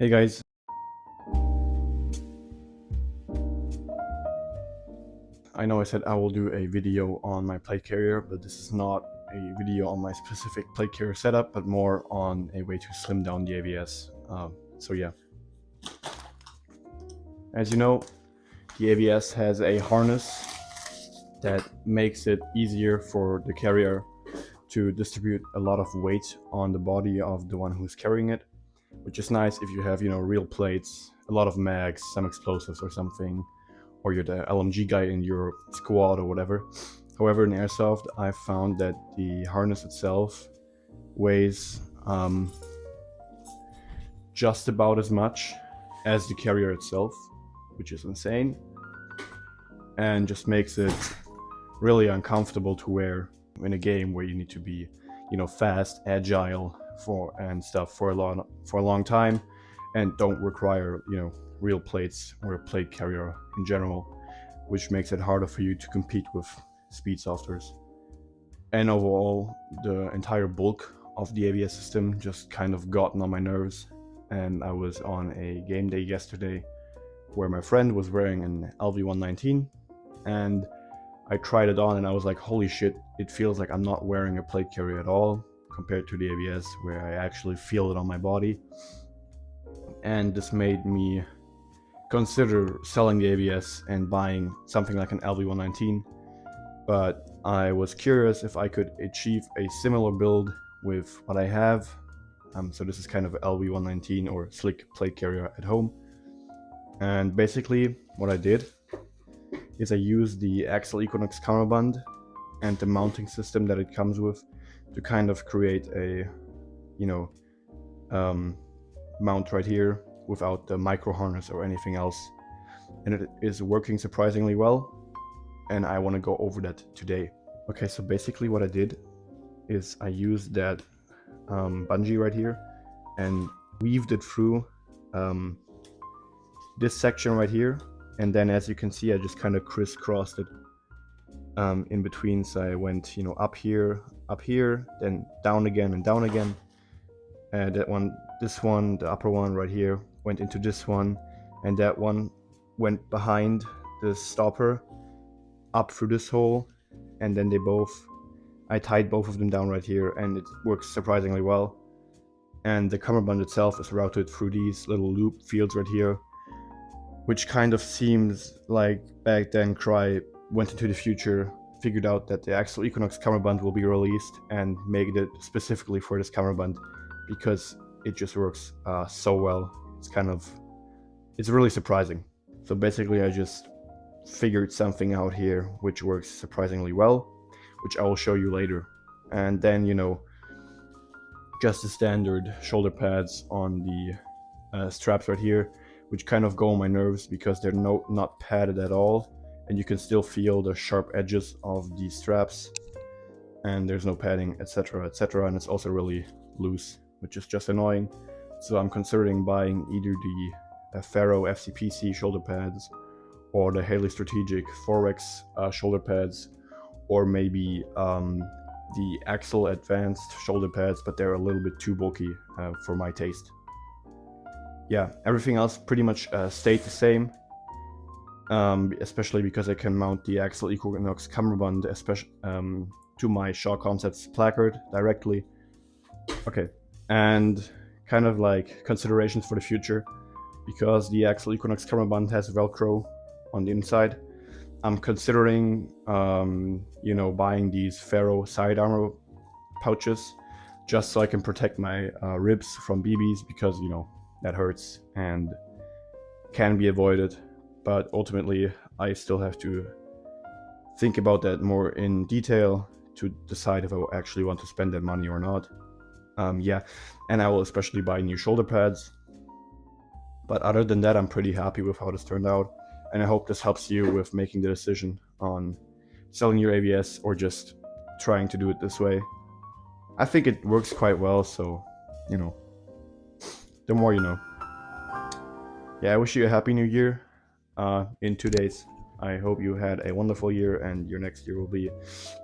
Hey guys, I know I said I will do a video on my plate carrier, but this is not a video on my specific plate carrier setup, but more on a way to slim down the AVS. So yeah. As you know, the AVS has a harness that makes it easier for the carrier to distribute a lot of weight on the body of the one who's carrying it, which is nice if you have, real plates, a lot of mags, some explosives or something, or you're the LMG guy in your squad or whatever. However, in Airsoft, I found that the harness itself weighs just about as much as the carrier itself, which is insane, and just makes it really uncomfortable to wear in a game where you need to be, fast, agile for a long time, and don't require, real plates or a plate carrier in general, which makes it harder for you to compete with speed softwares. And overall, the entire bulk of the AVS system just kind of gotten on my nerves. And I was on a game day yesterday where my friend was wearing an LV119, and I tried it on and I was like, holy shit, it feels like I'm not wearing a plate carrier at all compared to the AVS, where I actually feel it on my body. And this made me consider selling the AVS and buying something like an LV119, but I was curious if I could achieve a similar build with what I have. So this is kind of an LV119 or slick plate carrier at home. And basically what I did is I used the AXL Equinox Cummerbund and the mounting system that it comes with to kind of create a, mount right here without the micro harness or anything else. And it is working surprisingly well, and I want to go over that today. Okay, so basically what I did is I used that bungee right here and weaved it through this section right here, and then as you can see I just kind of crisscrossed it in between. So I went up here, then down again and down again, and this one, the upper one right here, went into this one, and that one went behind the stopper up through this hole, and then I tied both of them down right here, and it works surprisingly well. And the Cummerbund itself is routed through these little loop fields right here, which kind of seems like back then Crye went into the future, figured out that the AXL Equinox Cummerbund will be released, and made it specifically for this Cummerbund because it just works so well. It's really surprising. So basically I just figured something out here which works surprisingly well, which I will show you later. And then just the standard shoulder pads on the straps right here, which kind of go on my nerves because they're not padded at all, and you can still feel the sharp edges of the straps, and there's no padding, etc, etc, and it's also really loose, which is just annoying. So I'm considering buying either the Faro FCPC shoulder pads or the Haley Strategic Forex shoulder pads, or maybe the AXL Advanced shoulder pads, but they're a little bit too bulky for my taste. Yeah, everything else pretty much stayed the same, especially because I can mount the AXL Equinox Cummerbund to my Shaw Concepts placard directly. Okay, and kind of like considerations for the future, because the AXL Equinox Cummerbund has Velcro on the inside. I'm considering, buying these Faro side armor pouches just so I can protect my ribs from BBs, because, that hurts and can be avoided. But ultimately, I still have to think about that more in detail to decide if I actually want to spend that money or not. Yeah, and I will especially buy new shoulder pads. But other than that, I'm pretty happy with how this turned out, and I hope this helps you with making the decision on selling your AVS or just trying to do it this way. I think it works quite well, so, the more you know. Yeah, I wish you a happy new year in 2 days. I hope you had a wonderful year and your next year will be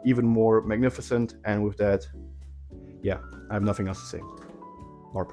even more magnificent. And with that, yeah, I have nothing else to say. LARP.